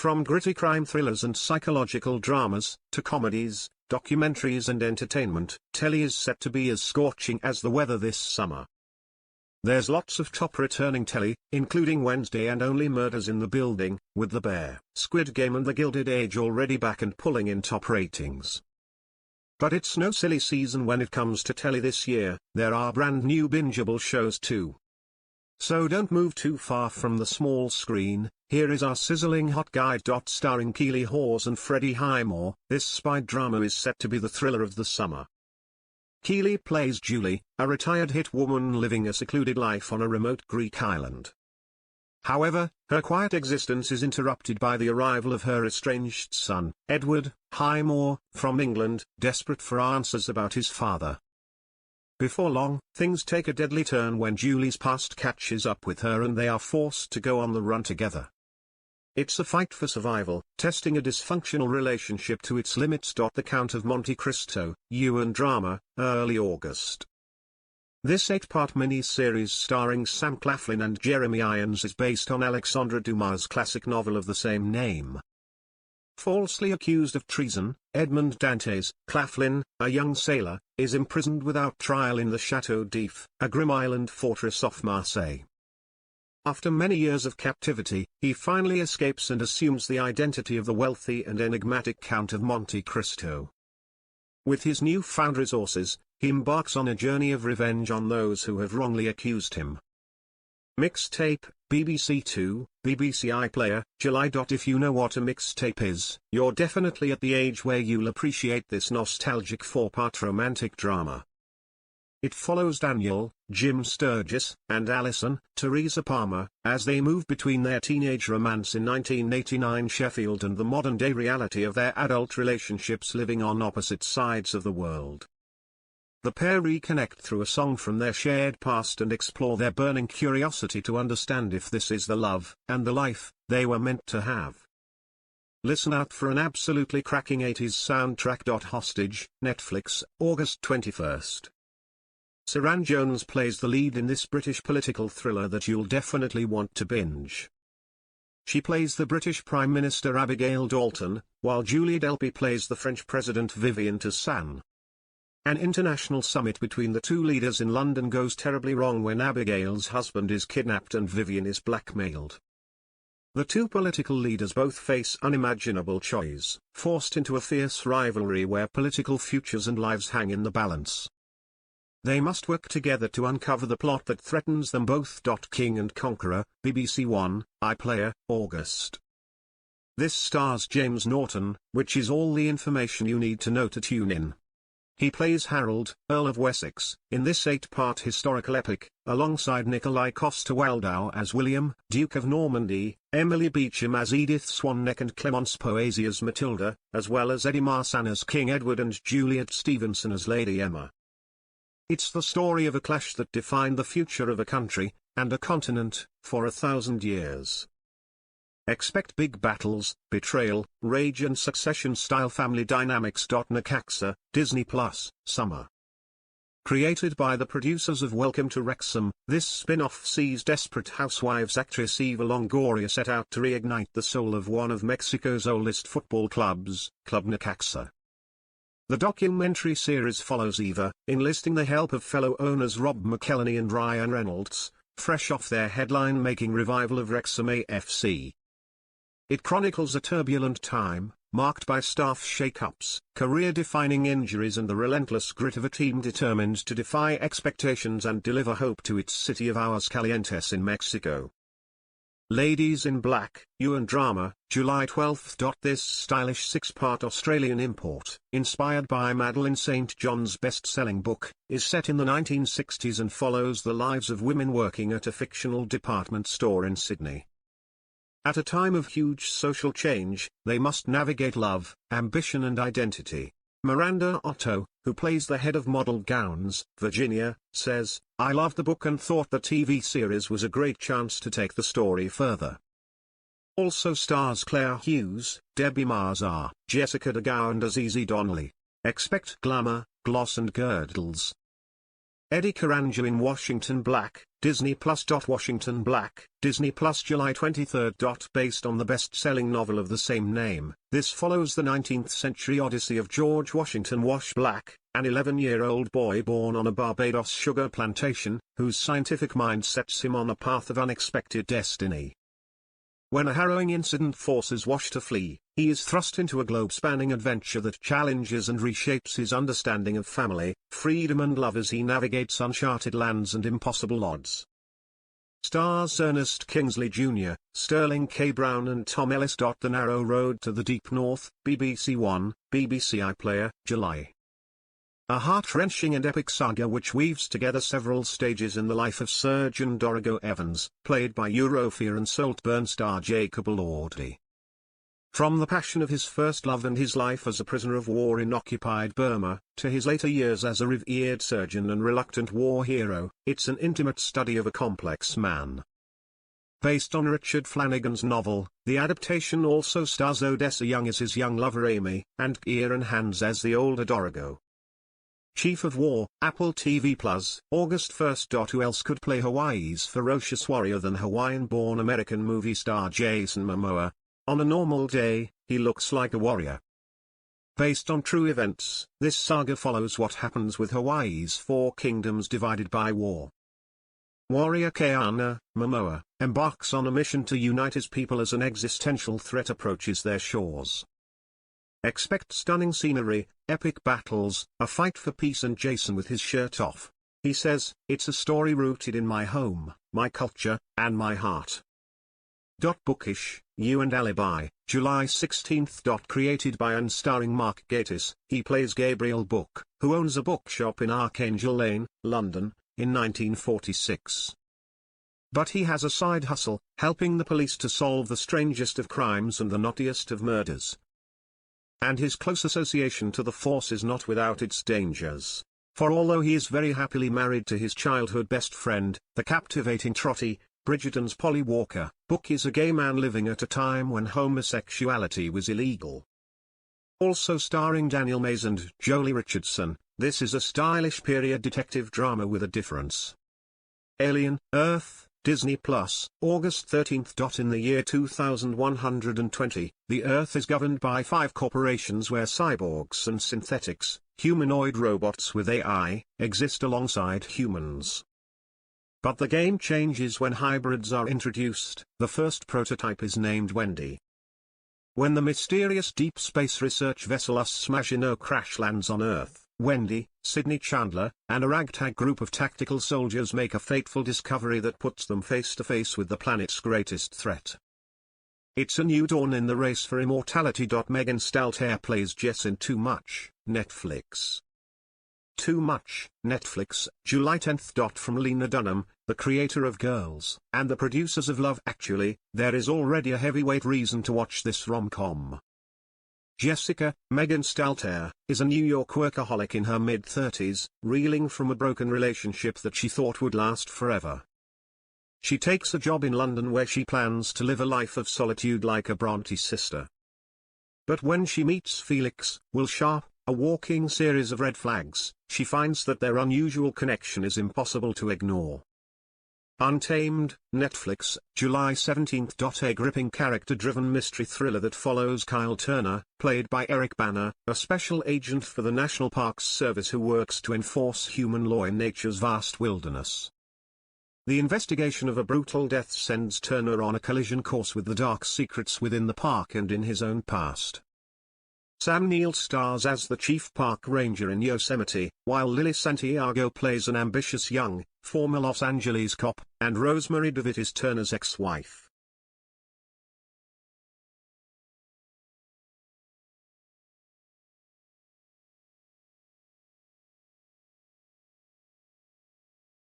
From gritty crime thrillers and psychological dramas, to comedies, documentaries and entertainment, telly is set to be as scorching as the weather this summer. There's lots of top returning telly, including Wednesday and Only Murders in the Building, with The Bear, Squid Game and The Gilded Age already back and pulling in top ratings. But it's no silly season when it comes to telly this year. There are brand new bingeable shows too. So don't move too far from the small screen. Here is our sizzling hot guide. Starring Keeley Hawes and Freddie Highmore, this spy drama is set to be the thriller of the summer. Keeley plays Julie, a retired hit woman living a secluded life on a remote Greek island. However, her quiet existence is interrupted by the arrival of her estranged son, Edward Highmore, from England, desperate for answers about his father. Before long, things take a deadly turn when Julie's past catches up with her and they are forced to go on the run together. It's a fight for survival, testing a dysfunctional relationship to its limits. The Count of Monte Cristo, UN drama, early August. This 8-part mini-series starring Sam Claflin and Jeremy Irons is based on Alexandre Dumas' classic novel of the same name. Falsely accused of treason, Edmond Dantes, Claflin, a young sailor, is imprisoned without trial in the Château d'If, a grim island fortress off Marseille. After many years of captivity, he finally escapes and assumes the identity of the wealthy and enigmatic Count of Monte Cristo. With his newfound resources, he embarks on a journey of revenge on those who have wrongly accused him. Mixtape, BBC Two, BBC iPlayer, July. If you know what a mixtape is, you're definitely at the age where you'll appreciate this nostalgic 4-part romantic drama. It follows Daniel, Jim Sturgis, and Alison, Teresa Palmer, as they move between their teenage romance in 1989 Sheffield and the modern-day reality of their adult relationships living on opposite sides of the world. The pair reconnect through a song from their shared past and explore their burning curiosity to understand if this is the love and the life they were meant to have. Listen out for an absolutely cracking 80s soundtrack. Hostage, Netflix, August 21st. Saran Jones plays the lead in this British political thriller that you'll definitely want to binge. She plays the British Prime Minister Abigail Dalton, while Julie Delpy plays the French President Vivienne Toussaint. An international summit between the two leaders in London goes terribly wrong when Abigail's husband is kidnapped and Vivienne is blackmailed. The two political leaders both face unimaginable choice, forced into a fierce rivalry where political futures and lives hang in the balance. They must work together to uncover the plot that threatens them both. King and Conqueror, BBC One, iPlayer, August. This stars James Norton, which is all the information you need to know to tune in. He plays Harold, Earl of Wessex, in this 8-part historical epic, alongside Nikolai Coster-Waldau as William, Duke of Normandy, Emily Beecham as Edith Swanneck and Clemence Poésy as Matilda, as well as Eddie Marsan as King Edward and Juliet Stevenson as Lady Emma. It's the story of a clash that defined the future of a country, and a continent, for 1,000 years. Expect big battles, betrayal, rage and succession-style family dynamics. Necaxa, Disney+, summer. Created by the producers of Welcome to Wrexham, this spin-off sees desperate housewives actress Eva Longoria set out to reignite the soul of one of Mexico's oldest football clubs, Club Necaxa. The documentary series follows Eva, enlisting the help of fellow owners Rob McElhenney and Ryan Reynolds, fresh off their headline-making revival of Wrexham AFC. It chronicles a turbulent time, marked by staff shake-ups, career-defining injuries and the relentless grit of a team determined to defy expectations and deliver hope to its city of Aguascalientes in Mexico. Ladies in Black, UN drama, July 12. This stylish 6-part Australian import, inspired by Madeline St. John's best-selling book, is set in the 1960s and follows the lives of women working at a fictional department store in Sydney. At a time of huge social change, they must navigate love, ambition and identity. Miranda Otto, who plays the head of Model Gowns, Virginia, says, "I loved the book and thought the TV series was a great chance to take the story further." Also stars Claire Hughes, Debbie Mazar, Jessica DeGow and Azizi Donnelly. Expect glamour, gloss and girdles. Eddie Caranjo in Washington Black, Disney Plus. Washington Black, Disney Plus July 23. Based on the best-selling novel of the same name, this follows the 19th-century odyssey of George Washington Wash Black, an 11-year-old boy born on a Barbados sugar plantation, whose scientific mind sets him on a path of unexpected destiny. When a harrowing incident forces Wash to flee, he is thrust into a globe-spanning adventure that challenges and reshapes his understanding of family, freedom and love as he navigates uncharted lands and impossible odds. Stars Ernest Kingsley Jr., Sterling K. Brown and Tom Ellis. The Narrow Road to the Deep North, BBC One, BBC iPlayer, July. A heart-wrenching and epic saga which weaves together several stages in the life of Surgeon Dorigo Evans, played by Eurofia and Saltburn star Jacob Elordi. From the passion of his first love and his life as a prisoner of war in occupied Burma, to his later years as a revered surgeon and reluctant war hero, it's an intimate study of a complex man. Based on Richard Flanagan's novel, the adaptation also stars Odessa Young as his young lover Amy, and Kieran Hans as the older Dorigo. Chief of War, Apple TV+, August 1. Who else could play Hawaii's ferocious warrior than Hawaiian-born American movie star Jason Momoa? On a normal day, he looks like a warrior. Based on true events, this saga follows what happens with Hawaii's four kingdoms divided by war. Warrior Keana, Momoa, embarks on a mission to unite his people as an existential threat approaches their shores. Expect stunning scenery, epic battles, a fight for peace and Jason with his shirt off. He says, "It's a story rooted in my home, my culture, and my heart." Bookish, You and Alibi, July 16. Created by and starring Mark Gatiss, he plays Gabriel Book, who owns a bookshop in Archangel Lane, London, in 1946. But he has a side hustle, helping the police to solve the strangest of crimes and the knottiest of murders. And his close association to the force is not without its dangers. For although he is very happily married to his childhood best friend, the captivating Trotty, Bridgerton's Polly Walker, Book is a gay man living at a time when homosexuality was illegal. Also starring Daniel Mays and Jolie Richardson, this is a stylish period detective drama with a difference. Alien, Earth, Disney Plus, August 13. In the year 2120, the Earth is governed by 5 corporations where cyborgs and synthetics, humanoid robots with AI, exist alongside humans. But the game changes when hybrids are introduced. The first prototype is named Wendy. When the mysterious deep space research vessel US-Maginot crash lands on Earth, Wendy, Sidney Chandler, and a ragtag group of tactical soldiers make a fateful discovery that puts them face to face with the planet's greatest threat. It's a new dawn in the race for immortality. Megan Stalter plays Jess in Too Much, Netflix. Too Much, Netflix, July 10. From Lena Dunham, the creator of Girls, and the producers of Love Actually, there is already a heavyweight reason to watch this rom-com. Jessica, Megan Stalter, is a New York workaholic in her mid-30s, reeling from a broken relationship that she thought would last forever. She takes a job in London where she plans to live a life of solitude like a Bronte sister. But when she meets Felix, Will Sharp, a walking series of red flags, she finds that their unusual connection is impossible to ignore. Untamed, Netflix, July 17. A gripping character-driven mystery thriller that follows Kyle Turner, played by Eric Banner, a special agent for the National Parks Service who works to enforce human law in nature's vast wilderness. The investigation of a brutal death sends Turner on a collision course with the dark secrets within the park and in his own past. Sam Neill stars as the chief park ranger in Yosemite, while Lily Santiago plays an ambitious young, former Los Angeles cop, and Rosemary DeWitt is Turner's ex-wife.